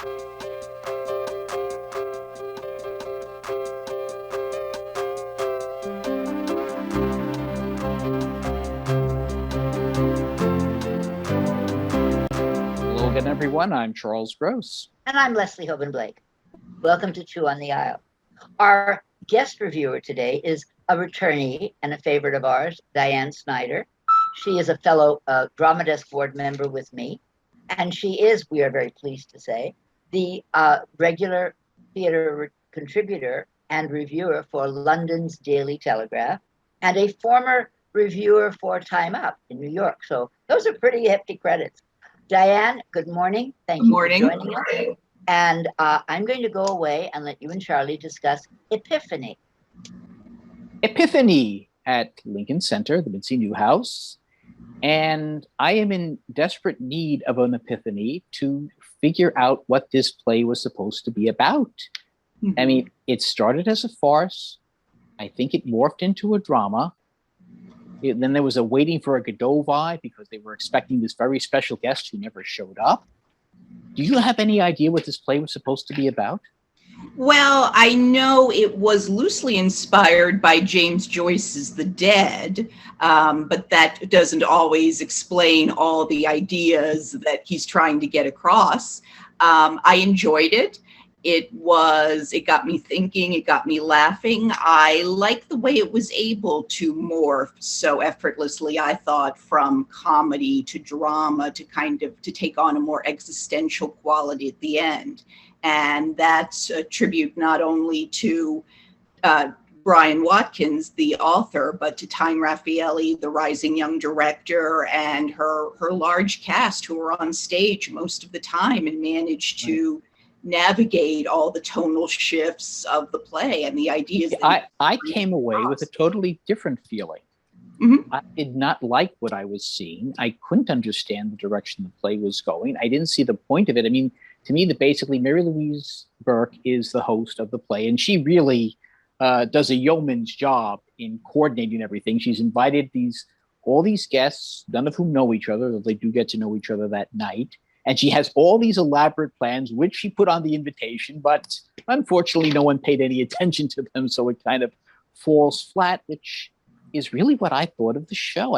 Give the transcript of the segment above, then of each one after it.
Hello again, everyone. I'm Charles Gross. And I'm Leslie Hoban Blake. Welcome to Two on the Aisle. Our guest reviewer today is a returnee and a favorite of ours, Diane Snyder. She is a fellow Drama Desk board member with me, and she is, we are very pleased to say, the regular theater contributor and reviewer for London's Daily Telegraph, and a former reviewer for Time Out in New York. So those are pretty hefty credits. Diane, good morning. Thank you for joining us. And I'm going to go away and let you and Charlie discuss Epiphany. Epiphany at Lincoln Center, the Mitzi Newhouse. And I am in desperate need of an epiphany to figure out what this play was supposed to be about. Mm-hmm. I mean, it started as a farce. I think it morphed into a drama. Then there was a waiting for a Godot vibe because they were expecting this very special guest who never showed up. Do you have any idea what this play was supposed to be about? Well, I know it was loosely inspired by James Joyce's The Dead, but that doesn't always explain all the ideas that he's trying to get across. I enjoyed it. It got me thinking, it got me laughing. I like the way it was able to morph so effortlessly, I thought, from comedy to drama to to take on a more existential quality at the end. And that's a tribute not only to Brian Watkins, the author, but to Tyne Raffaelli, the rising young director, and her large cast who were on stage most of the time and managed to navigate all the tonal shifts of the play and the ideas. I came away with a totally different feeling. Mm-hmm. I did not like what I was seeing. I couldn't understand the direction the play was going. I didn't see the point of it. I mean, to me, basically Mary Louise Burke is the host of the play, and she really does a yeoman's job in coordinating everything. She's invited all these guests, none of whom know each other, though they do get to know each other that night. And she has all these elaborate plans, which she put on the invitation, but unfortunately, no one paid any attention to them. So it kind of falls flat, which is really what I thought of the show.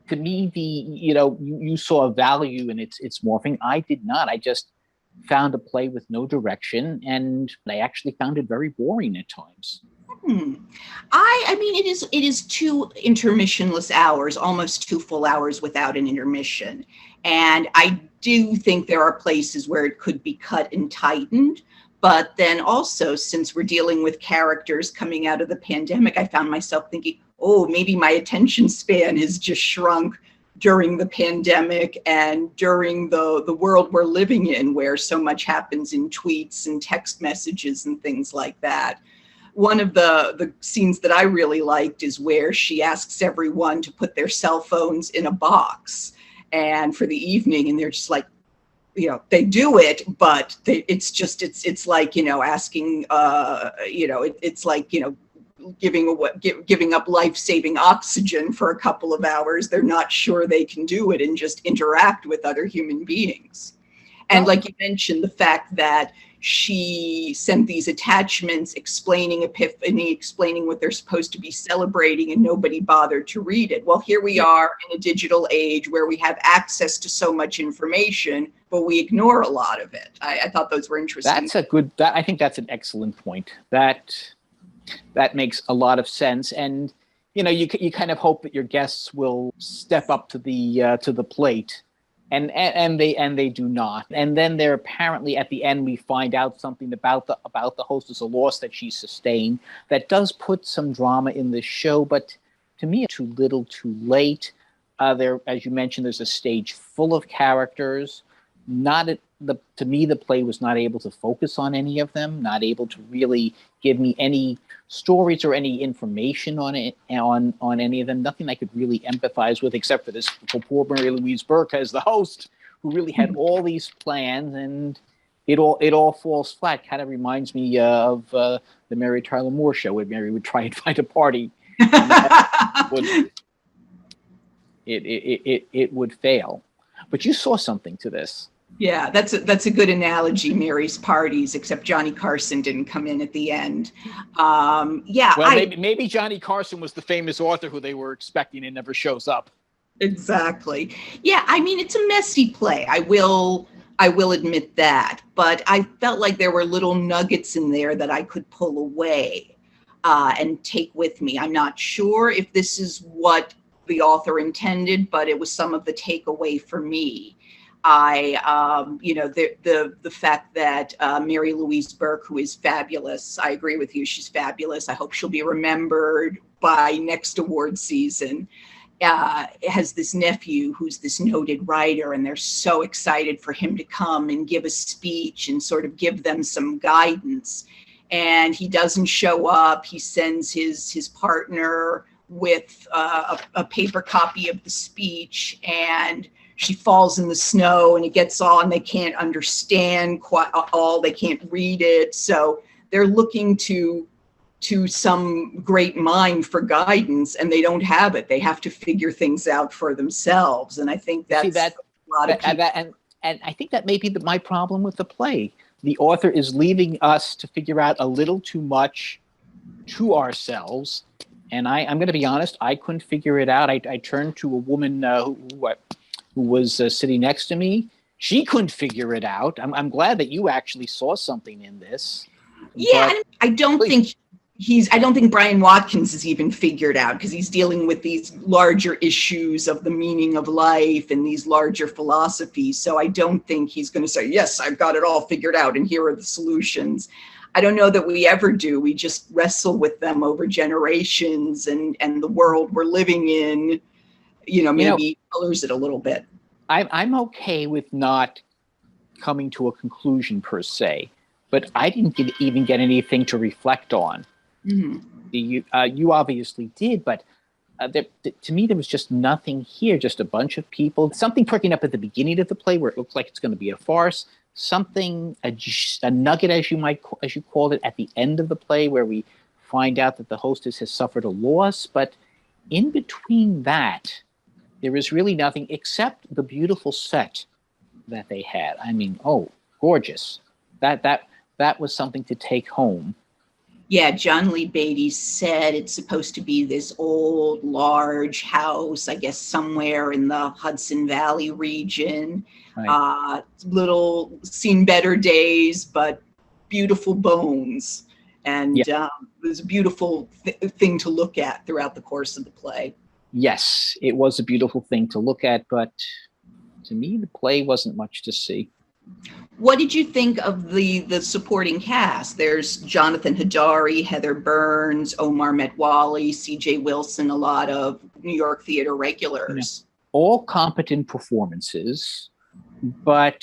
To me, you saw a value in its morphing. I did not. I just found a play with no direction, and I actually found it very boring at times. I mean, it is 2 intermissionless hours, almost 2 full hours without an intermission. And I do think there are places where it could be cut and tightened. But then also, since we're dealing with characters coming out of the pandemic, I found myself thinking, oh, maybe my attention span has just shrunk during the pandemic and during the world we're living in, where so much happens in tweets and text messages and things like that. One of the scenes that I really liked is where she asks everyone to put their cell phones in a box and for the evening, and they're just like, they do it, but it's like, asking, it's like, giving up life-saving oxygen for a couple of hours. They're not sure they can do it and just interact with other human beings. And like you mentioned, the fact that she sent these attachments explaining Epiphany, explaining what they're supposed to be celebrating, and nobody bothered to read it. Well, here we are in a digital age where we have access to so much information, but we ignore a lot of it. I thought those were interesting. I think that's an excellent point. That makes a lot of sense. And, you kind of hope that your guests will step up to the plate. And they do not. And then they're apparently at the end we find out something about the hostess, a loss that she sustained that does put some drama in the show, but to me too little, too late. There, as you mentioned, there's a stage full of characters. To me, the play was not able to focus on any of them, not able to really give me any stories or any information on any of them. Nothing I could really empathize with, except for this poor Mary Louise Burke as the host, who really had all these plans, and it all falls flat. Kind of reminds me of the Mary Tyler Moore show, where Mary would try and find a party. It would fail. But you saw something to this. Yeah, that's a good analogy, Mary's parties, except Johnny Carson didn't come in at the end. Yeah, Well, maybe Johnny Carson was the famous author who they were expecting and never shows up. exactly. Yeah, I mean, it's a messy play. I will admit that, but I felt like there were little nuggets in there that I could pull away and take with me. I'm not sure if this is what the author intended, but it was some of the takeaway for me. The fact that Mary Louise Burke, who is fabulous, I agree with you, she's fabulous. I hope she'll be remembered by next award season. Has this nephew who's this noted writer, and they're so excited for him to come and give a speech and sort of give them some guidance. And he doesn't show up. He sends his partner with a paper copy of the speech, and she falls in the snow and it gets on. They can't understand quite all. They can't read it. So they're looking to some great mind for guidance, and they don't have it. They have to figure things out for themselves. And I think that's a lot of people. And I think that may be my problem with the play. The author is leaving us to figure out a little too much to ourselves. And I'm going to be honest, I couldn't figure it out. I turned to a woman who was sitting next to me. She couldn't figure it out. I'm glad that you actually saw something in this. Yeah, I don't think Brian Watkins is even figured out, because he's dealing with these larger issues of the meaning of life and these larger philosophies. So I don't think he's going to say, yes, I've got it all figured out and here are the solutions. I don't know that we ever do. We just wrestle with them over generations, and the world we're living in, maybe colors it a little bit. I'm okay with not coming to a conclusion per se, but I didn't even get anything to reflect on. Mm-hmm. You obviously did, but to me, there was just nothing here, just a bunch of people. Something perking up at the beginning of the play where it looks like it's going to be a farce. Something, a nugget, as you called it, at the end of the play where we find out that the hostess has suffered a loss. But in between that, there is really nothing except the beautiful set that they had. I mean, gorgeous. That was something to take home. Yeah, John Lee Beatty said it's supposed to be this old, large house, I guess somewhere in the Hudson Valley region. Right. Little seen better days, but beautiful bones. And it was a beautiful thing to look at throughout the course of the play. Yes, it was a beautiful thing to look at, but to me, the play wasn't much to see. What did you think of the supporting cast? There's Jonathan Hadari, Heather Burns, Omar Metwally, C.J. Wilson, a lot of New York theater regulars. Yeah. All competent performances, but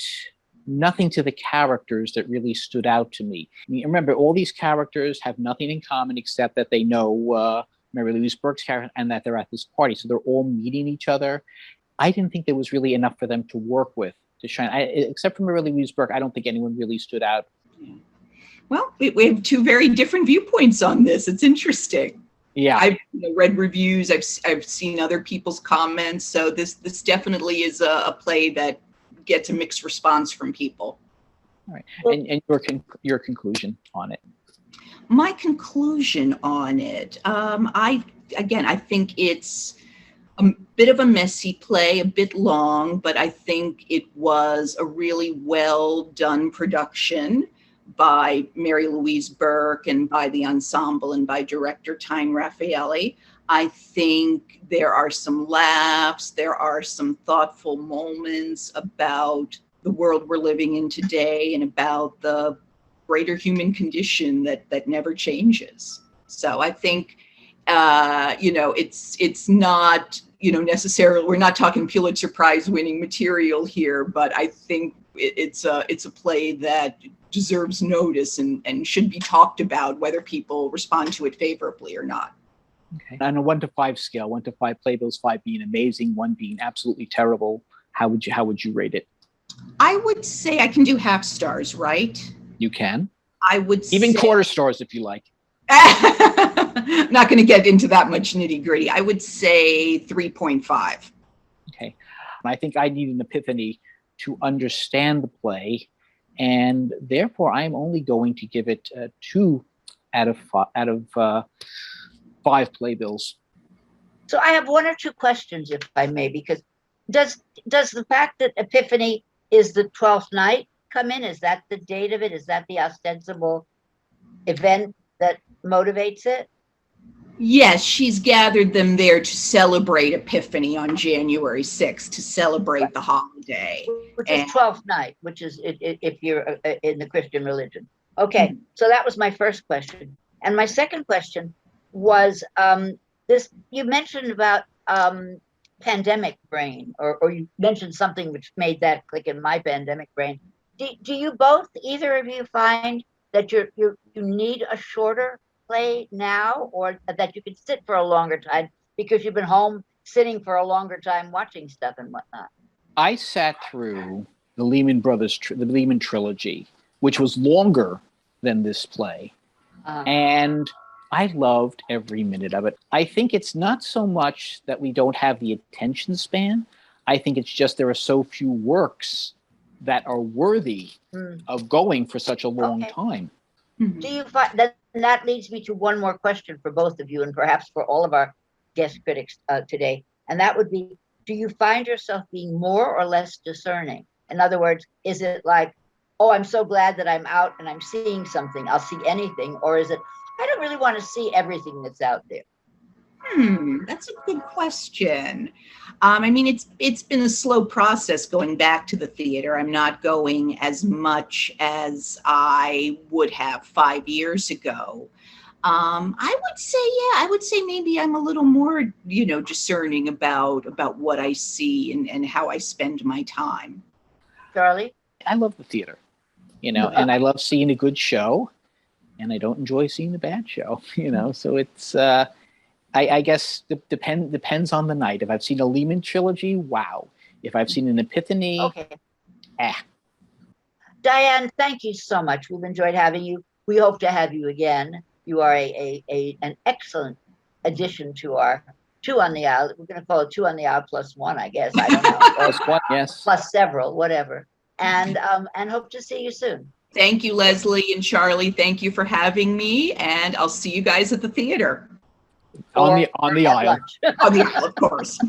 nothing to the characters that really stood out to me. I mean, remember, all these characters have nothing in common except that they know Mary Louise Burke's character and that they're at this party. So they're all meeting each other. I didn't think there was really enough for them to work with. To shine, except for Mary Louise Burke, I don't think anyone really stood out. Well, we have two very different viewpoints on this. It's interesting. Yeah, I've read reviews. I've seen other people's comments. So this definitely is a play that gets a mixed response from people. All right, and your conclusion on it. My conclusion on it, I think it's a bit of a messy play, a bit long, but I think it was a really well done production by Mary Louise Burke and by the ensemble and by director Tyne Raffaelli. I think there are some laughs, there are some thoughtful moments about the world we're living in today and about the greater human condition that never changes. So I think it's not, necessarily, we're not talking Pulitzer Prize winning material here, but I think it's a play that deserves notice and should be talked about, whether people respond to it favorably or not. Okay. On a 1 to 5 scale, 1 to 5 playbills, 5 being amazing, 1 being absolutely terrible, how would you rate it? I would say I can do half stars, right? You can. I would even say, quarter stars if you like. I'm not going to get into that much nitty gritty. I would say 3.5. Okay. I think I need an epiphany to understand the play, and therefore I'm only going to give it 2 out of 5 playbills. So I have 1 or 2 questions, if I may, because does the fact that Epiphany is the 12th night come in? Is that the date of it? Is that the ostensible event that motivates it? Yes, she's gathered them there to celebrate Epiphany on January 6th, to celebrate the holiday. Which is 12th night, which is if you're in the Christian religion. Okay, so that was my first question. And my second question was this: you mentioned about pandemic brain, or you mentioned something which made that click in my pandemic brain. Do you both, either of you, find that you need a shorter play now, or that you can sit for a longer time because you've been home sitting for a longer time watching stuff and whatnot? I sat through the Lehman Brothers, the Lehman trilogy, which was longer than this play, and I loved every minute of it. I think it's not so much that we don't have the attention span. I think it's just there are so few works that are worthy of going for such a long time. Do you find that leads me to one more question for both of you, and perhaps for all of our guest critics today, and that would be: do you find yourself being more or less discerning? In other words, is it like, oh, I'm so glad that I'm out and I'm seeing something, I'll see anything, or is it, I don't really want to see everything that's out there? That's a good question. I mean, it's been a slow process going back to the theater. I'm not going as much as I would have 5 years ago. I would say maybe I'm a little more, discerning about what I see and how I spend my time. Charlie? I love the theater, and I love seeing a good show, and I don't enjoy seeing a bad show, so it's, I guess depends on the night. If I've seen a Lehman trilogy, wow. If I've seen an Epiphany, okay. Diane, thank you so much. We've enjoyed having you. We hope to have you again. You are an excellent addition to our 2 on the Aisle. We're going to call it 2 on the Aisle plus 1, I guess. I don't know. plus 1, yes. Plus several, whatever. And hope to see you soon. Thank you, Leslie and Charlie. Thank you for having me, and I'll see you guys at the theater. On the aisle. On the aisle, of course.